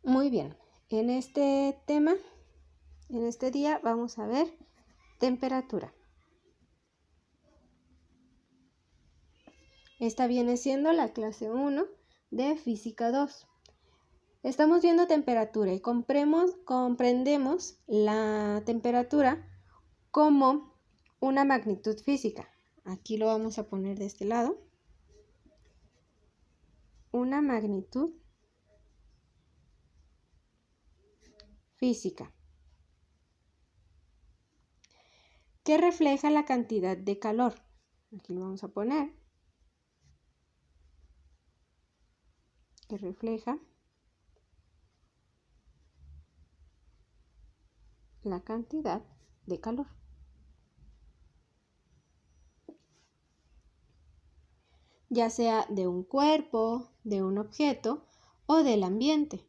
Muy bien, en este tema, en este día vamos a ver temperatura. Esta viene siendo la clase 1 de Física 2. Estamos viendo temperatura y comprendemos la temperatura como una magnitud física. Aquí lo vamos a poner de este lado. Una magnitud física que refleja la cantidad de calor. Aquí lo vamos a poner. Que refleja la cantidad de calor. Ya sea de un cuerpo, de un objeto o del ambiente.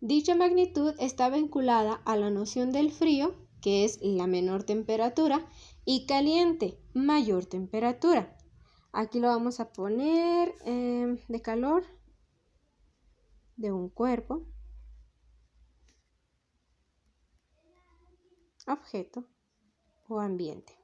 Dicha magnitud está vinculada a la noción del frío, que es la menor temperatura, y caliente, mayor temperatura. Aquí lo vamos a poner de calor de un cuerpo, objeto o ambiente.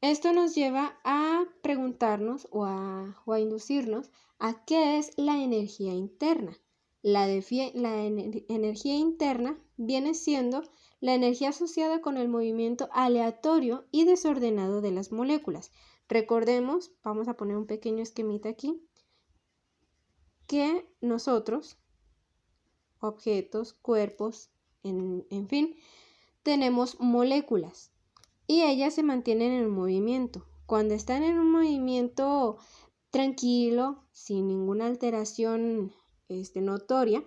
Esto nos lleva a preguntarnos o a inducirnos a qué es la energía interna. La energía interna viene siendo la energía asociada con el movimiento aleatorio y desordenado de las moléculas. Recordemos, vamos a poner un pequeño esquemita aquí, que nosotros, objetos, cuerpos, en fin, tenemos moléculas. Y ellas se mantienen en movimiento. Cuando están en un movimiento tranquilo, sin ninguna alteración notoria,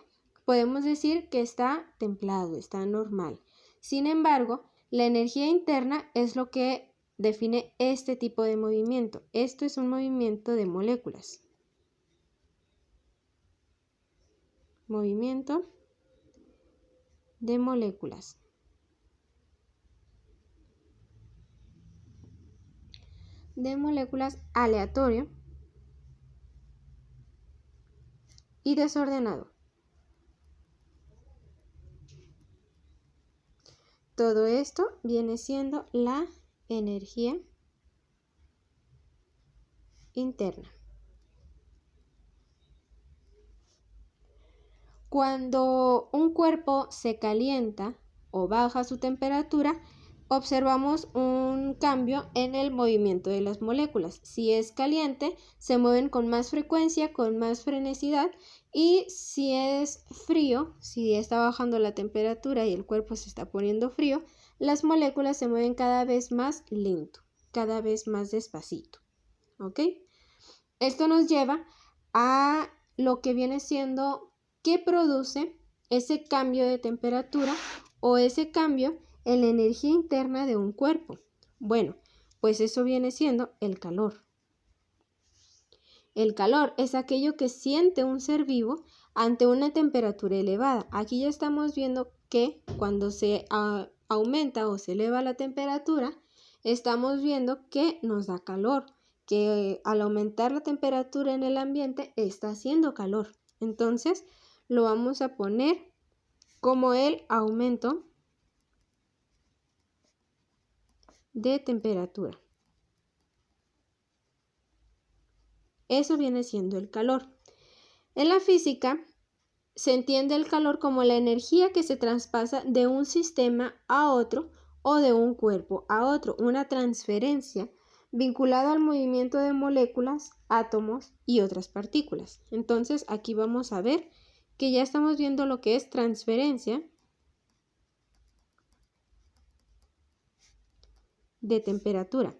podemos decir que está templado, está normal. Sin embargo, la energía interna es lo que define este tipo de movimiento. Esto es un movimiento de moléculas. Movimiento de moléculas. De moléculas aleatorio y desordenado. Todo esto viene siendo la energía interna. Cuando un cuerpo se calienta o baja su temperatura, observamos un cambio en el movimiento de las moléculas. Si es caliente, se mueven con más frecuencia, con más frenesidad, y si es frío, si está bajando la temperatura y el cuerpo se está poniendo frío, las moléculas se mueven cada vez más lento, cada vez más despacito. ¿Ok? Esto nos lleva a lo que viene siendo ¿qué produce ese cambio de temperatura o ese cambio en la energía interna de un cuerpo? Bueno, pues eso viene siendo el calor. El calor es aquello que siente un ser vivo ante una temperatura elevada. Aquí ya estamos viendo que cuando se aumenta o se eleva la temperatura, estamos viendo que nos da calor, que al aumentar la temperatura en el ambiente está haciendo calor. Entonces, lo vamos a poner como el aumento de temperatura. Eso viene siendo el calor. En la física se entiende el calor como la energía que se traspasa de un sistema a otro o de un cuerpo a otro, una transferencia vinculada al movimiento de moléculas, átomos y otras partículas. Entonces, aquí vamos a ver que ya estamos viendo lo que es transferencia de temperatura.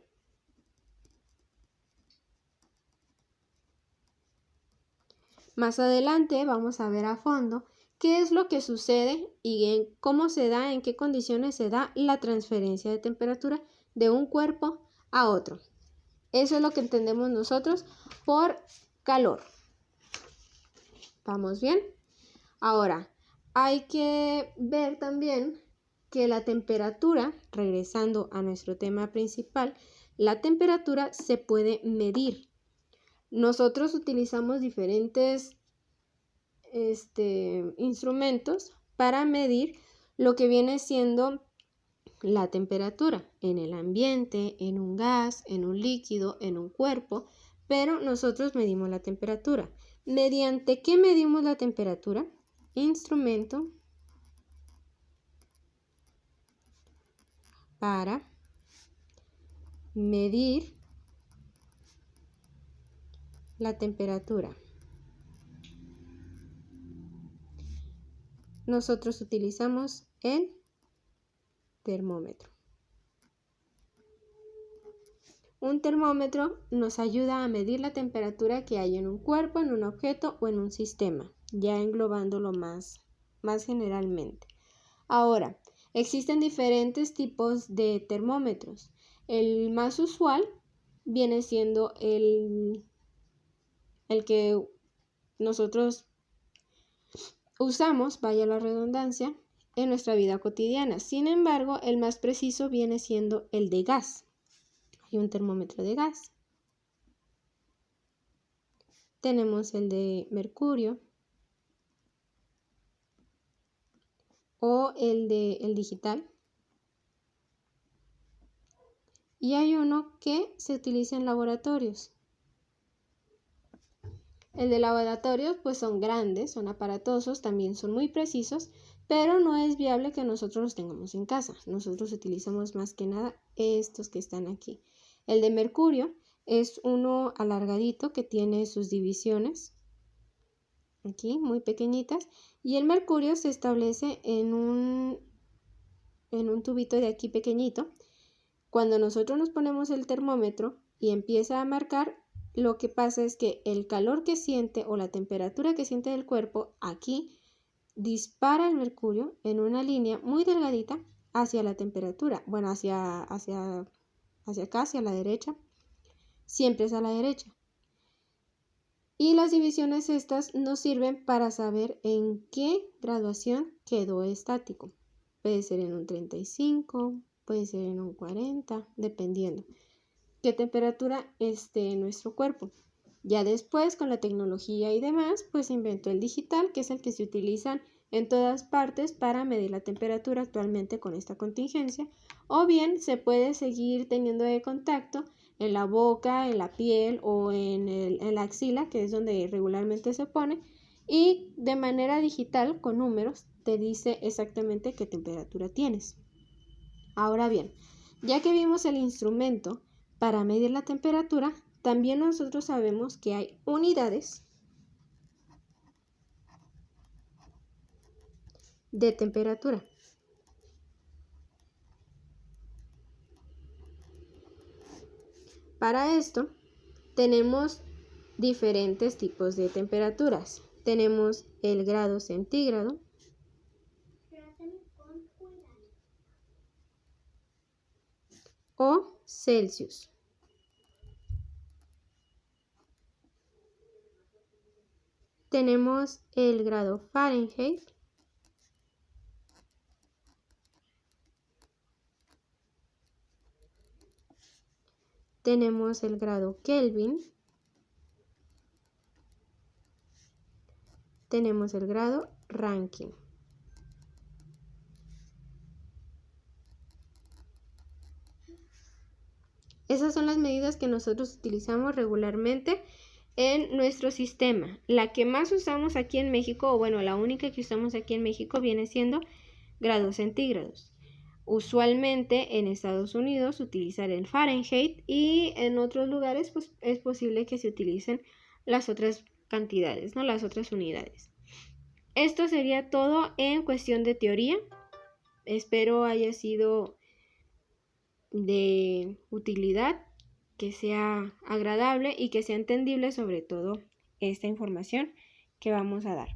Más adelante vamos a ver a fondo qué es lo que sucede y cómo se da, en qué condiciones se da la transferencia de temperatura de un cuerpo a otro. Eso es lo que entendemos nosotros por calor. ¿Vamos bien? Ahora, hay que ver también que la temperatura, regresando a nuestro tema principal, la temperatura se puede medir. Nosotros utilizamos diferentes instrumentos para medir lo que viene siendo la temperatura en el ambiente, en un gas, en un líquido, en un cuerpo, pero nosotros medimos la temperatura. ¿Mediante qué medimos la temperatura? Instrumento para medir la temperatura. Nosotros utilizamos el termómetro. Un termómetro nos ayuda a medir la temperatura que hay en un cuerpo, en un objeto o en un sistema, ya englobándolo más generalmente. Ahora, existen diferentes tipos de termómetros. El más usual viene siendo el que nosotros usamos, vaya la redundancia, en nuestra vida cotidiana. Sin embargo, el más preciso viene siendo el de gas. Hay un termómetro de gas. Tenemos el de mercurio o el digital. Y hay uno que se utiliza en laboratorios. El de laboratorios pues son grandes, son aparatosos, también son muy precisos, pero no es viable que nosotros los tengamos en casa. Nosotros utilizamos más que nada estos que están aquí. El de mercurio es uno alargadito que tiene sus divisiones, aquí muy pequeñitas, y el mercurio se establece en un tubito de aquí pequeñito. Cuando nosotros nos ponemos el termómetro y empieza a marcar, lo que pasa es que el calor que siente o la temperatura que siente el cuerpo aquí dispara el mercurio en una línea muy delgadita hacia la temperatura, bueno, hacia acá, hacia la derecha, siempre es a la derecha. Y las divisiones estas nos sirven para saber en qué graduación quedó estático. Puede ser en un 35, puede ser en un 40, dependiendo qué temperatura esté en nuestro cuerpo. Ya después, con la tecnología y demás, pues se inventó el digital, que es el que se utiliza en todas partes para medir la temperatura actualmente con esta contingencia, o bien se puede seguir teniendo de contacto en la boca, en la piel o en la axila, que es donde regularmente se pone, y de manera digital, con números, te dice exactamente qué temperatura tienes. Ahora bien, ya que vimos el instrumento para medir la temperatura, también nosotros sabemos que hay unidades de temperatura. Para esto tenemos diferentes tipos de temperaturas. Tenemos el grado centígrado, o Celsius. Tenemos el grado Fahrenheit, tenemos el grado Kelvin, tenemos el grado Rankine. Esas son las medidas que nosotros utilizamos regularmente en nuestro sistema. La que más usamos aquí en México, o bueno, la única que usamos aquí en México viene siendo grados centígrados. Usualmente en Estados Unidos utilizan el Fahrenheit y en otros lugares pues es posible que se utilicen las otras cantidades, ¿no? Las otras unidades. Esto sería todo en cuestión de teoría. Espero haya sido de utilidad, que sea agradable y que sea entendible sobre todo esta información que vamos a dar.